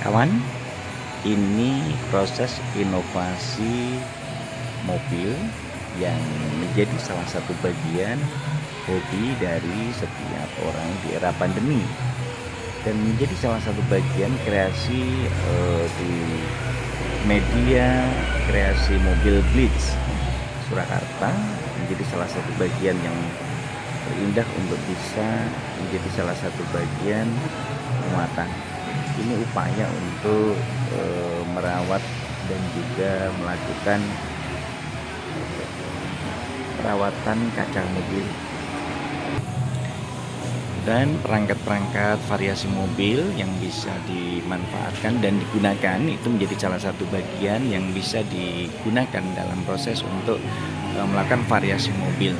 Kawan, ini proses inovasi mobil yang menjadi salah satu bagian hobi dari setiap orang di era pandemi, dan menjadi salah satu bagian kreasi di media kreasi mobil Blitz Surakarta, menjadi salah satu bagian yang terindah untuk bisa menjadi salah satu bagian penguatan. Ini upaya untuk merawat dan juga melakukan perawatan kaca mobil dan perangkat-perangkat variasi mobil yang bisa dimanfaatkan dan digunakan. Itu menjadi salah satu bagian yang bisa digunakan dalam proses untuk melakukan variasi mobil.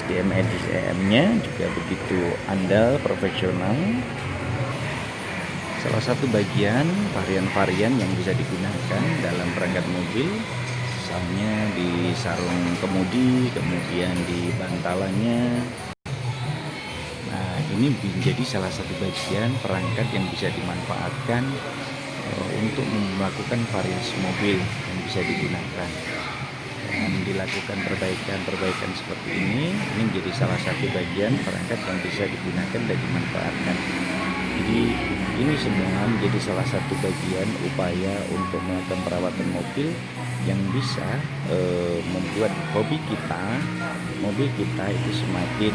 SDM-nya juga begitu andal, profesional. Salah satu bagian varian-varian yang bisa digunakan dalam perangkat mobil, misalnya di sarung kemudi, kemudian di bantalannya. Nah, ini menjadi salah satu bagian perangkat yang bisa dimanfaatkan untuk melakukan variasi mobil yang bisa digunakan. Dan dilakukan perbaikan seperti ini menjadi salah satu bagian perangkat yang bisa digunakan dan dimanfaatkan. Jadi ini semua menjadi salah satu bagian upaya untuk melakukan perawatan mobil yang bisa membuat hobi kita, mobil kita itu semakin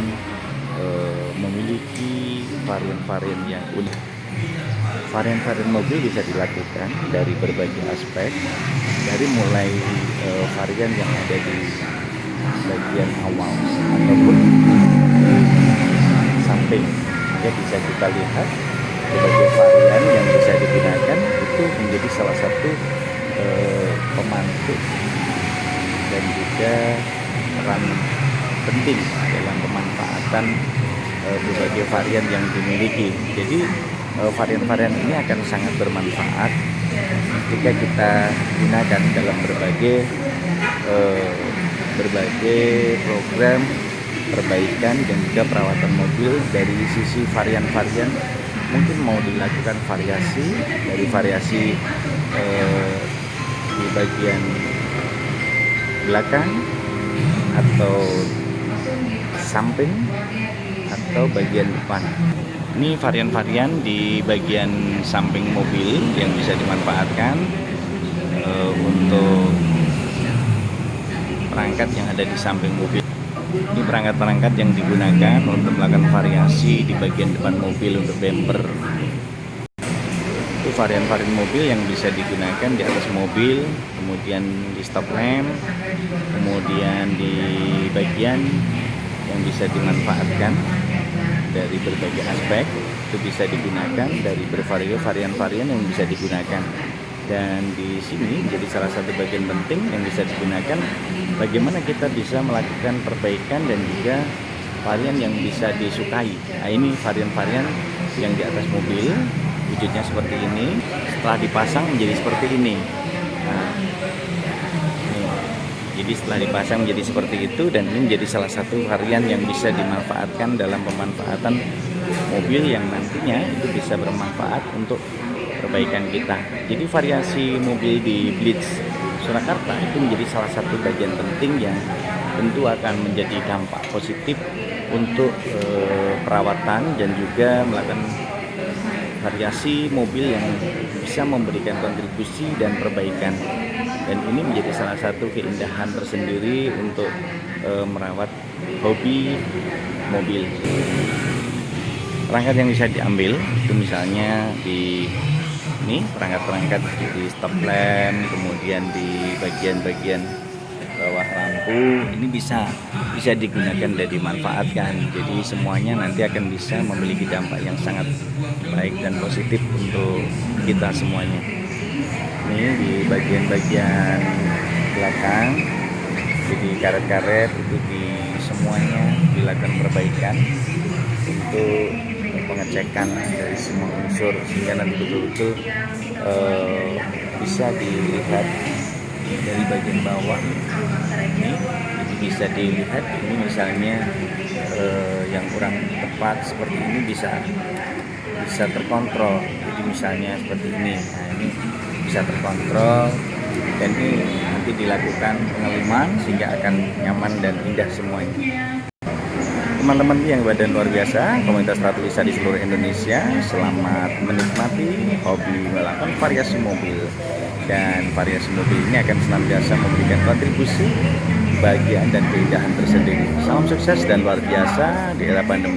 memiliki varian-varian yang unik. Varian-varian mobil bisa dilakukan dari berbagai aspek, dari mulai varian yang ada di bagian awal ataupun samping. Ya, bisa kita lihat berbagai varian yang bisa digunakan itu menjadi salah satu pemantik dan juga peran penting dalam pemanfaatan berbagai varian yang dimiliki. Jadi varian-varian ini akan sangat bermanfaat jika kita gunakan dalam berbagai program perbaikan dan juga perawatan mobil. Dari sisi varian-varian, mungkin mau dilakukan variasi di bagian belakang atau samping atau bagian depan. Ini varian-varian di bagian samping mobil yang bisa dimanfaatkan untuk perangkat yang ada di samping mobil. Ini perangkat-perangkat yang digunakan untuk melakukan variasi di bagian depan mobil untuk bumper. Itu varian-varian mobil yang bisa digunakan di atas mobil, kemudian di stop lamp, kemudian di bagian yang bisa dimanfaatkan dari berbagai aspek. Itu bisa digunakan dari berbagai varian-varian yang bisa digunakan. Dan di sini menjadi salah satu bagian penting yang bisa digunakan bagaimana kita bisa melakukan perbaikan dan juga varian yang bisa disukai. Nah, ini varian-varian yang di atas mobil wujudnya seperti ini, setelah dipasang menjadi seperti ini. Nah, jadi setelah dipasang menjadi seperti itu, dan ini menjadi salah satu varian yang bisa dimanfaatkan dalam pemanfaatan mobil yang nantinya itu bisa bermanfaat untuk perbaikan kita. Jadi variasi mobil di Blitz Surakarta itu menjadi salah satu bagian penting yang tentu akan menjadi dampak positif untuk perawatan dan juga melakukan variasi mobil yang bisa memberikan kontribusi dan perbaikan. Dan ini menjadi salah satu keindahan tersendiri untuk merawat hobi mobil. Perangkat yang bisa diambil itu misalnya di ini perangkat-perangkat di stop lamp, kemudian di bagian-bagian bawah lampu, ini bisa digunakan dan dimanfaatkan. Jadi semuanya nanti akan bisa memiliki dampak yang sangat baik dan positif untuk kita semuanya. Ini di bagian-bagian belakang, jadi karet-karet itu di semuanya dilakukan perbaikan untuk pengecekan dari semua unsur, sehingga nanti betul-betul bisa dilihat dari bagian bawah ini. Jadi bisa dilihat ini misalnya yang kurang tepat seperti ini bisa bisa terkontrol. Jadi misalnya seperti ini, nah ini bisa terkontrol dan ini nanti dilakukan pengeliman sehingga akan nyaman dan indah semuanya. Teman-teman yang badan luar biasa, komunitas Ratu Lisa di seluruh Indonesia, selamat menikmati hobi melakukan variasi mobil. Dan variasi mobil ini akan senantiasa memberikan kontribusi, kebahagiaan dan keindahan tersendiri. Salam sukses dan luar biasa di era pandemi.